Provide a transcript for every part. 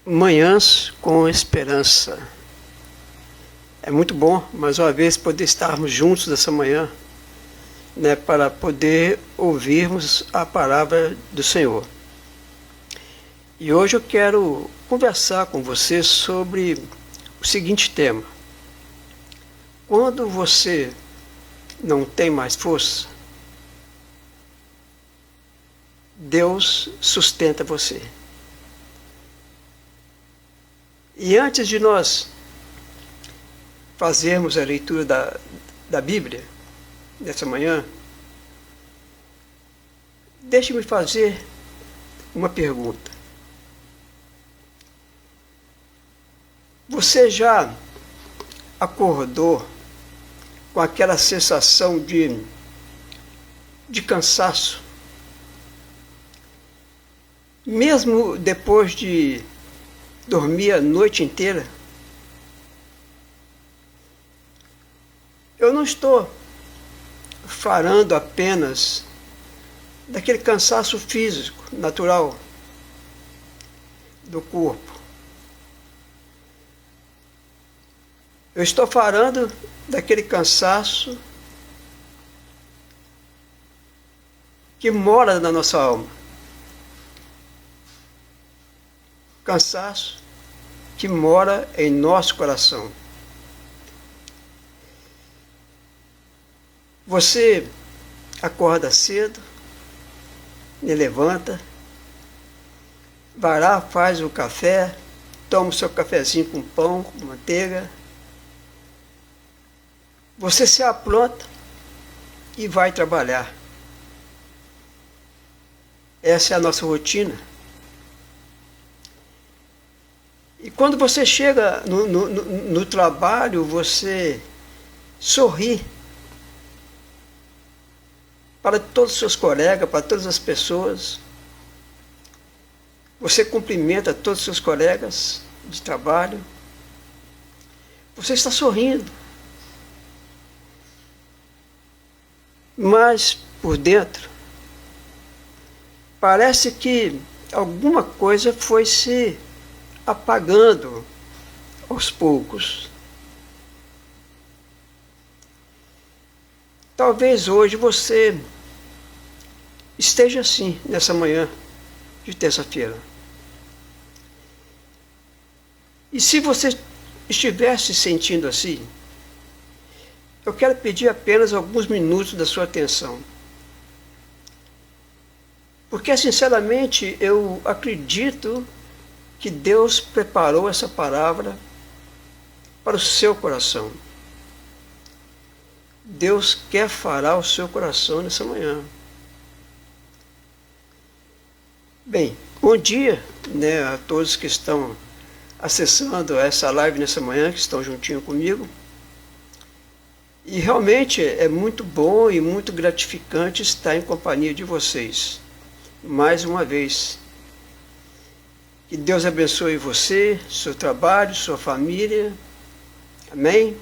Manhãs com Esperança. É muito bom, mais uma vez, poder estarmos juntos nessa manhã, para poder ouvirmos a palavra do Senhor. E hoje eu quero conversar com você sobre o seguinte tema. Quando você não tem mais força, Deus sustenta você. E antes de nós fazermos a leitura da Bíblia, nessa manhã, deixe-me fazer uma pergunta. Você já acordou com aquela sensação de cansaço? Mesmo depois de dormir a noite inteira? Eu não estou falando apenas daquele cansaço físico, natural, do corpo. Eu estou falando daquele cansaço que mora na nossa alma. Cansaço que mora em nosso coração. Você acorda cedo, levanta, vai lá, faz o café, toma o seu cafezinho com pão, com manteiga. Você se apronta e vai trabalhar. Essa é a nossa rotina. E quando você chega no trabalho, você sorri para todos os seus colegas, para todas as pessoas. Você cumprimenta todos os seus colegas de trabalho. Você está sorrindo. Mas, por dentro, parece que alguma coisa foi se apagando aos poucos. Talvez hoje você esteja assim, nessa manhã de terça-feira. E se você estiver se sentindo assim, eu quero pedir apenas alguns minutos da sua atenção. Porque, sinceramente, eu acredito que Deus preparou essa palavra para o seu coração. Deus quer falar o seu coração nessa manhã. Bem, bom dia, a todos que estão acessando essa live nessa manhã, que estão juntinho comigo. E realmente é muito bom e muito gratificante estar em companhia de vocês. Mais uma vez. Que Deus abençoe você, seu trabalho, sua família. Amém?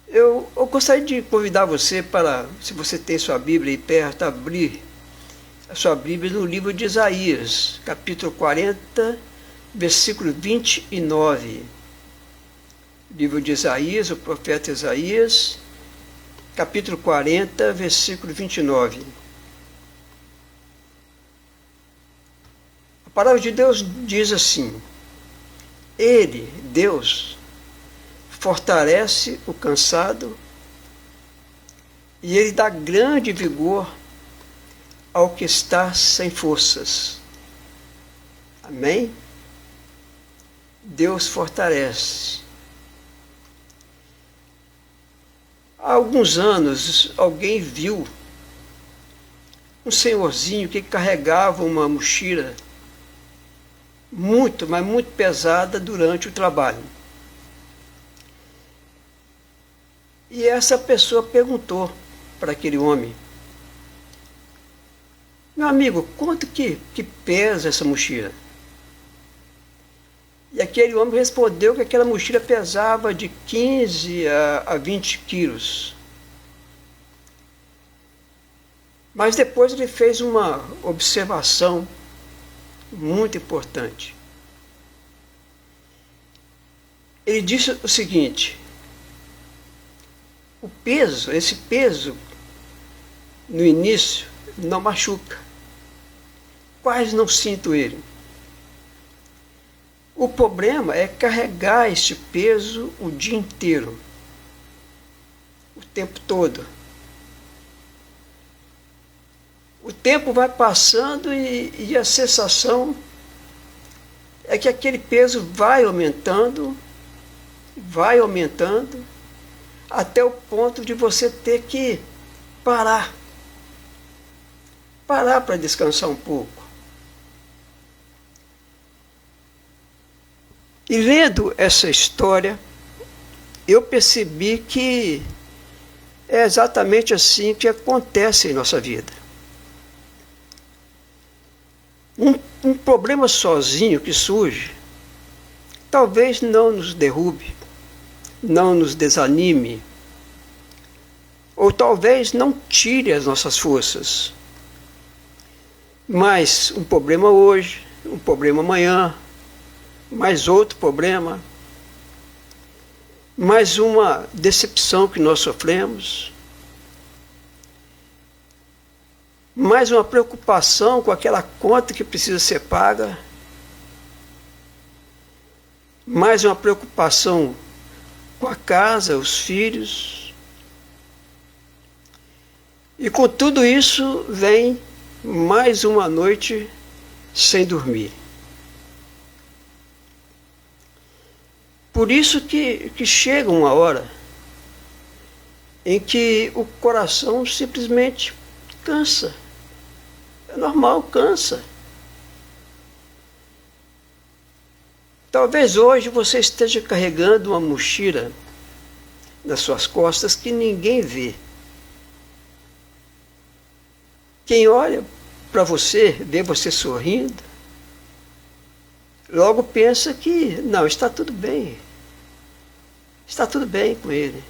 Eu gostaria de convidar você para, se você tem sua Bíblia aí perto, abrir a sua Bíblia no livro de Isaías, capítulo 40, versículo 29. Livro de Isaías, o profeta Isaías, capítulo 40, versículo 29. A palavra de Deus diz assim: Ele, Deus, fortalece o cansado e Ele dá grande vigor ao que está sem forças. Amém? Deus fortalece. Há alguns anos, alguém viu um senhorzinho que carregava uma mochila muito, mas muito pesada durante o trabalho. E essa pessoa perguntou para aquele homem: meu amigo, quanto que pesa essa mochila? E aquele homem respondeu que aquela mochila pesava de 15 a 20 quilos. Mas depois ele fez uma observação muito importante. Ele disse o seguinte: esse peso, no início, não machuca. Quase não sinto ele. O problema é carregar este peso o dia inteiro, o tempo todo. O tempo vai passando e a sensação é que aquele peso vai aumentando, até o ponto de você ter que parar para descansar um pouco. E lendo essa história, eu percebi que é exatamente assim que acontece em nossa vida. Um problema sozinho que surge, talvez não nos derrube, não nos desanime, ou talvez não tire as nossas forças. Mas um problema hoje, um problema amanhã, mais outro problema, mais uma decepção que nós sofremos, mais uma preocupação com aquela conta que precisa ser paga, mais uma preocupação com a casa, os filhos. E com tudo isso vem mais uma noite sem dormir. Por isso que chega uma hora em que o coração simplesmente cansa. É normal, cansa. Talvez hoje você esteja carregando uma mochila nas suas costas que ninguém vê. Quem olha para você, vê você sorrindo, logo pensa que não, está tudo bem. Está tudo bem com ele.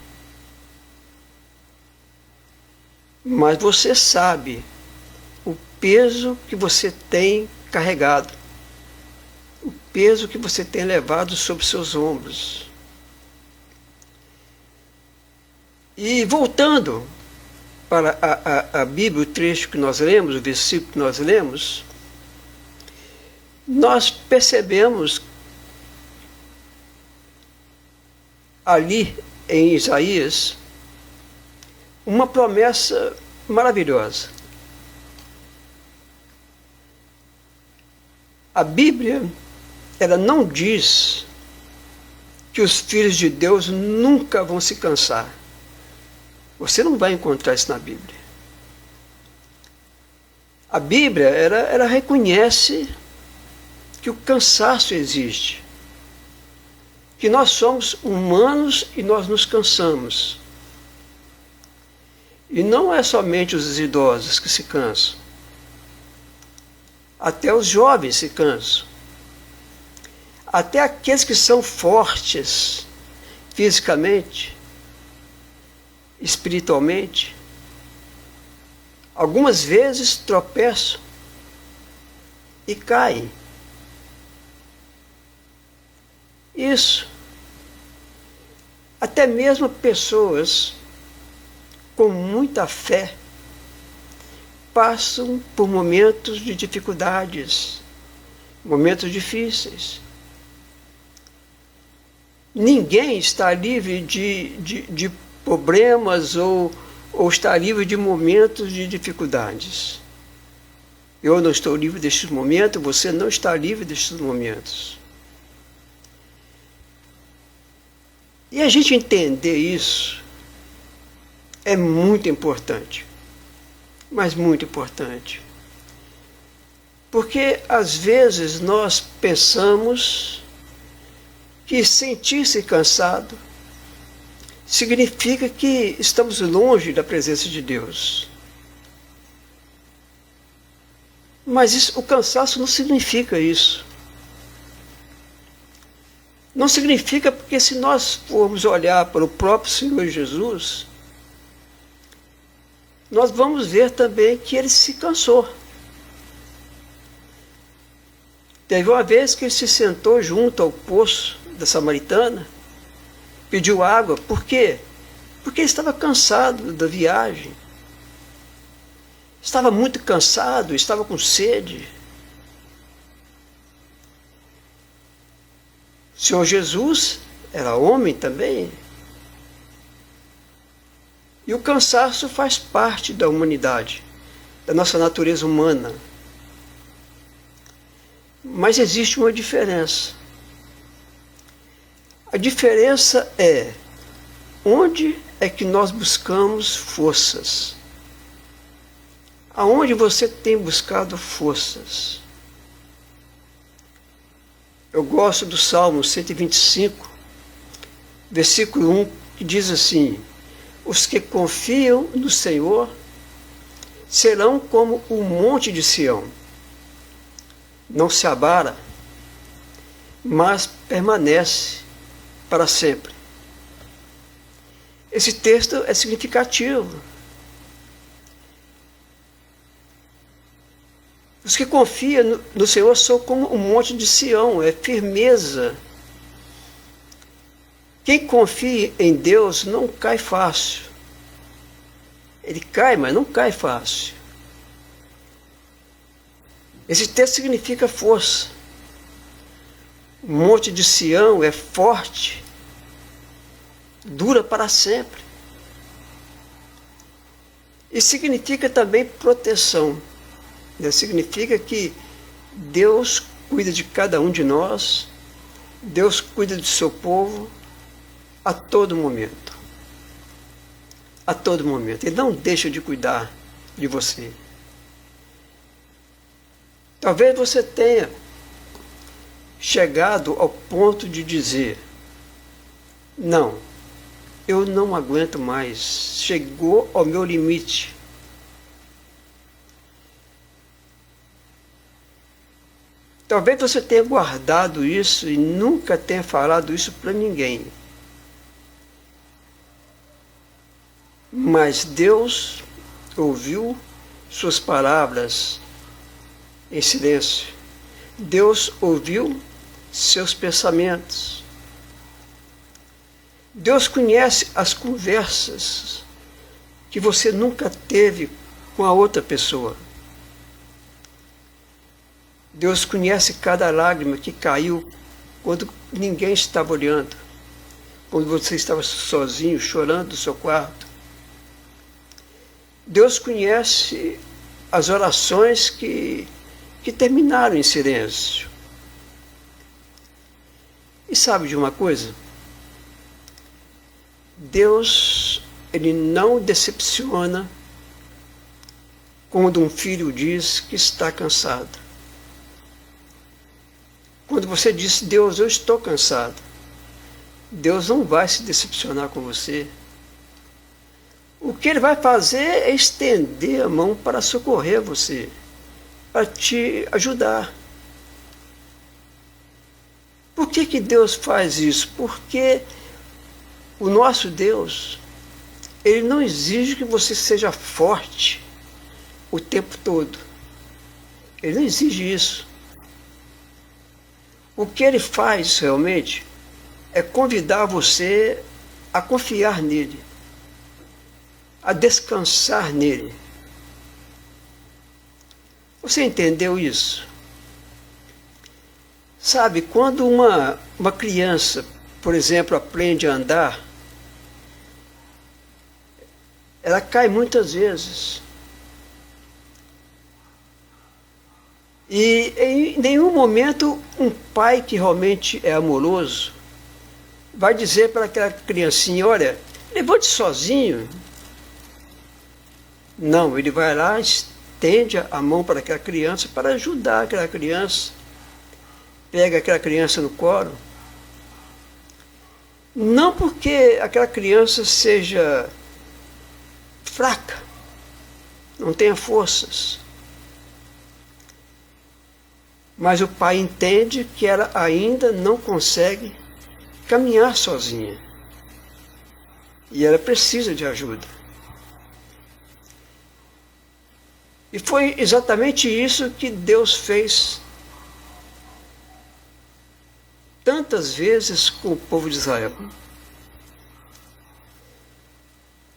Mas você sabe o peso que você tem carregado, o peso que você tem levado sobre seus ombros. E voltando para a Bíblia, o trecho que nós lemos, o versículo que nós lemos, nós percebemos ali em Isaías uma promessa maravilhosa. A Bíblia, ela não diz que os filhos de Deus nunca vão se cansar. Você não vai encontrar isso na Bíblia. A Bíblia, ela reconhece que o cansaço existe, que nós somos humanos e nós nos cansamos. E não é somente os idosos que se cansam, até os jovens se cansam, até aqueles que são fortes fisicamente, espiritualmente, algumas vezes tropeçam e caem. Isso. Até mesmo pessoas com muita fé passam por momentos de dificuldades, momentos difíceis. Ninguém está livre de problemas ou está livre de momentos de dificuldades. Eu não estou livre destes momentos, você não está livre destes momentos. E a gente entender isso é muito importante, mas muito importante. Porque às vezes nós pensamos que sentir-se cansado significa que estamos longe da presença de Deus. Mas o cansaço não significa isso. Não significa, porque se nós formos olhar para o próprio Senhor Jesus, nós vamos ver também que ele se cansou. Teve uma vez que ele se sentou junto ao poço da samaritana, pediu água. Por quê? Porque ele estava cansado da viagem. Estava muito cansado, estava com sede. O Senhor Jesus era homem também. E o cansaço faz parte da humanidade, da nossa natureza humana. Mas existe uma diferença. A diferença é onde é que nós buscamos forças. Aonde você tem buscado forças? Eu gosto do Salmo 125, versículo 1, que diz assim: os que confiam no Senhor serão como o monte de Sião. Não se abala, mas permanece para sempre. Esse texto é significativo. Os que confiam no Senhor são como um monte de Sião, é firmeza. Quem confia em Deus não cai fácil. Ele cai, mas não cai fácil. Esse texto significa força. O monte de Sião é forte, dura para sempre. E significa também proteção. Significa que Deus cuida de cada um de nós, Deus cuida do seu povo a todo momento. A todo momento. Ele não deixa de cuidar de você. Talvez você tenha chegado ao ponto de dizer: não, eu não aguento mais, chegou ao meu limite. Talvez você tenha guardado isso e nunca tenha falado isso para ninguém. Mas Deus ouviu suas palavras em silêncio. Deus ouviu seus pensamentos. Deus conhece as conversas que você nunca teve com a outra pessoa. Deus conhece cada lágrima que caiu quando ninguém estava olhando, quando você estava sozinho, chorando no seu quarto. Deus conhece as orações que terminaram em silêncio. E sabe de uma coisa? Deus, ele não decepciona quando um filho diz que está cansado. Quando você diz: Deus, eu estou cansado, Deus não vai se decepcionar com você. O que Ele vai fazer é estender a mão para socorrer você, para te ajudar. Por que Deus faz isso? Porque o nosso Deus, Ele não exige que você seja forte o tempo todo. Ele não exige isso. O que Ele faz realmente é convidar você a confiar nele, a descansar nele. Você entendeu isso? Sabe, quando uma criança, por exemplo, aprende a andar, ela cai muitas vezes. E em nenhum momento um pai que realmente é amoroso vai dizer para aquela criancinha: olha, levante sozinho. Não, ele vai lá, estende a mão para aquela criança para ajudar aquela criança, pega aquela criança no colo. Não porque aquela criança seja fraca, não tenha forças, mas o pai entende que ela ainda não consegue caminhar sozinha. E ela precisa de ajuda. E foi exatamente isso que Deus fez tantas vezes com o povo de Israel.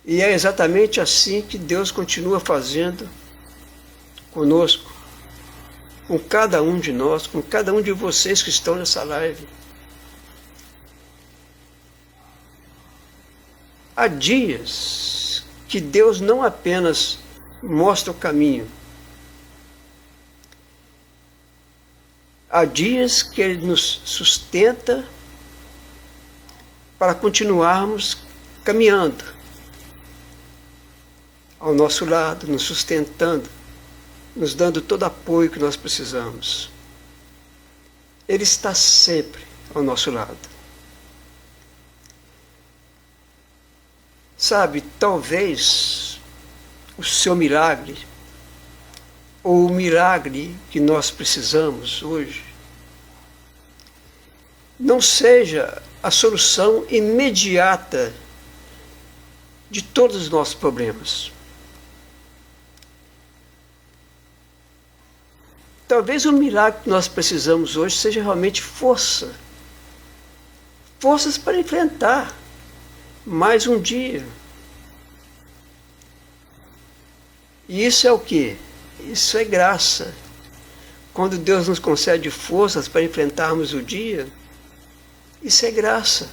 E é exatamente assim que Deus continua fazendo conosco, com cada um de nós, com cada um de vocês que estão nessa live. Há dias que Deus não apenas mostra o caminho, há dias que Ele nos sustenta para continuarmos caminhando ao nosso lado, nos sustentando, nos dando todo o apoio que nós precisamos. Ele está sempre ao nosso lado. Sabe, talvez o seu milagre, ou o milagre que nós precisamos hoje, não seja a solução imediata de todos os nossos problemas. Talvez o milagre que nós precisamos hoje seja realmente força. Forças para enfrentar mais um dia. E isso é o quê? Isso é graça. Quando Deus nos concede forças para enfrentarmos o dia, isso é graça.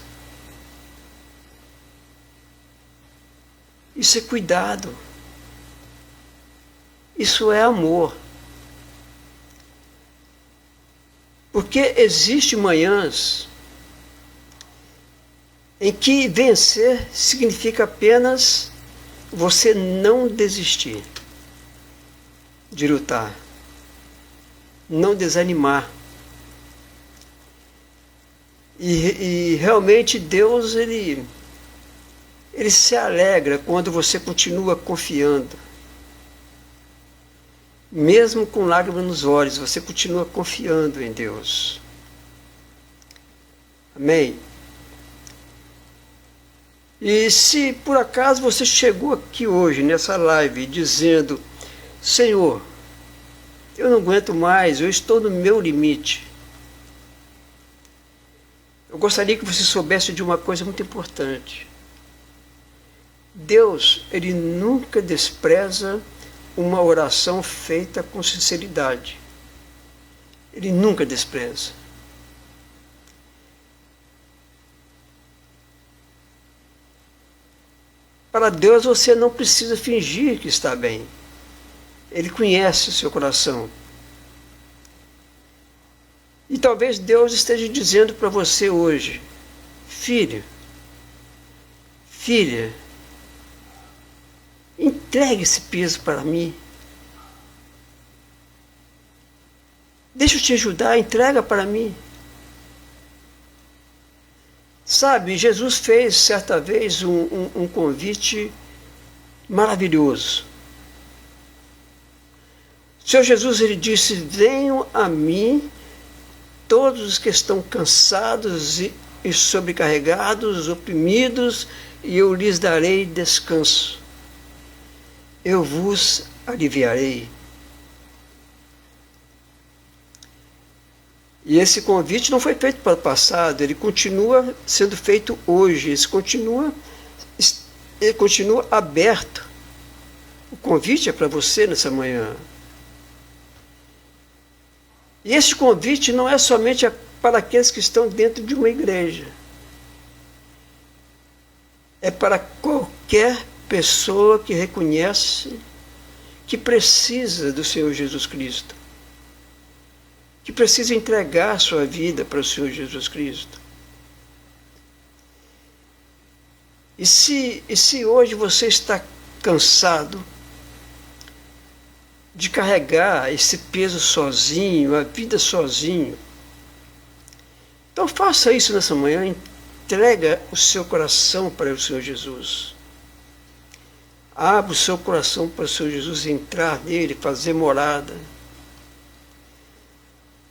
Isso é cuidado. Isso é amor. Porque existem manhãs em que vencer significa apenas você não desistir de lutar, não desanimar. E realmente Deus, ele se alegra quando você continua confiando. Mesmo com lágrimas nos olhos, você continua confiando em Deus. Amém? E se por acaso você chegou aqui hoje, nessa live, dizendo: Senhor, eu não aguento mais, eu estou no meu limite. Eu gostaria que você soubesse de uma coisa muito importante. Deus, Ele nunca despreza uma oração feita com sinceridade. Ele nunca despreza. Para Deus você não precisa fingir que está bem. Ele conhece o seu coração. E talvez Deus esteja dizendo para você hoje: filho, filha, entregue esse peso para mim. Deixa eu te ajudar, entrega para mim. Sabe, Jesus fez certa vez um convite maravilhoso. O Senhor Jesus, Ele disse: venham a mim todos os que estão cansados e sobrecarregados, oprimidos, e eu lhes darei descanso. Eu vos aliviarei. E esse convite não foi feito para o passado, ele continua sendo feito hoje, ele continua aberto. O convite é para você nessa manhã. E esse convite não é somente para aqueles que estão dentro de uma igreja. É para qualquer pessoa que reconhece que precisa do Senhor Jesus Cristo, que precisa entregar sua vida para o Senhor Jesus Cristo. E se hoje você está cansado de carregar esse peso sozinho, a vida sozinho, então faça isso nessa manhã, entrega o seu coração para o Senhor Jesus. Abra o seu coração para o Senhor Jesus entrar nele, fazer morada.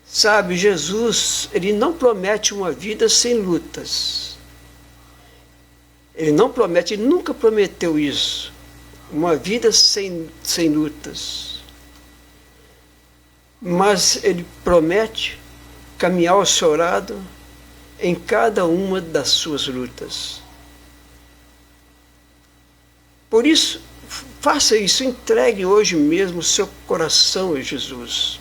Sabe, Jesus, Ele não promete uma vida sem lutas. Ele não promete, Ele nunca prometeu isso. Uma vida sem lutas. Mas Ele promete caminhar ao seu lado em cada uma das suas lutas. Por isso, faça isso, entregue hoje mesmo o seu coração a Jesus.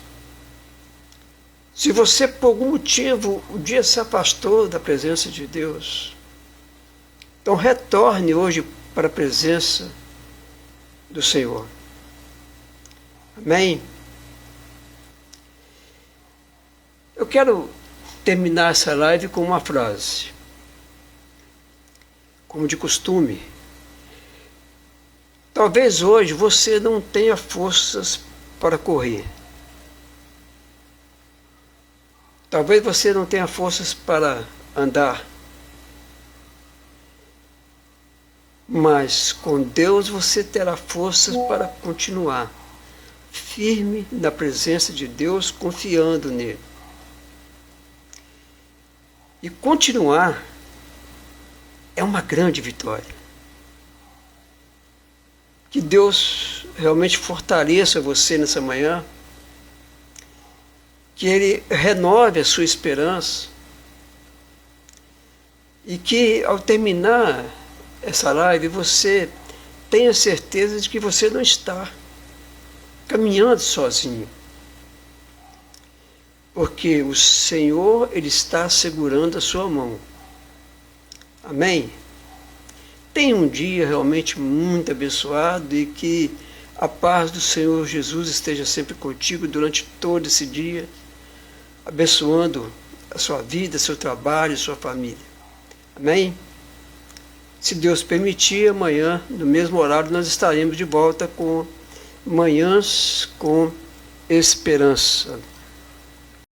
Se você, por algum motivo, um dia se afastou da presença de Deus, então retorne hoje para a presença do Senhor. Amém? Eu quero terminar essa live com uma frase. Como de costume. Talvez hoje você não tenha forças para correr. Talvez você não tenha forças para andar. Mas com Deus você terá forças para continuar firme na presença de Deus, confiando nele. E continuar é uma grande vitória. Que Deus realmente fortaleça você nessa manhã, que Ele renove a sua esperança e que ao terminar essa live você tenha certeza de que você não está caminhando sozinho. Porque o Senhor, Ele está segurando a sua mão. Amém? Tenha um dia realmente muito abençoado e que a paz do Senhor Jesus esteja sempre contigo durante todo esse dia, abençoando a sua vida, seu trabalho, sua família. Amém? Se Deus permitir, amanhã, no mesmo horário, nós estaremos de volta com Manhãs com Esperança.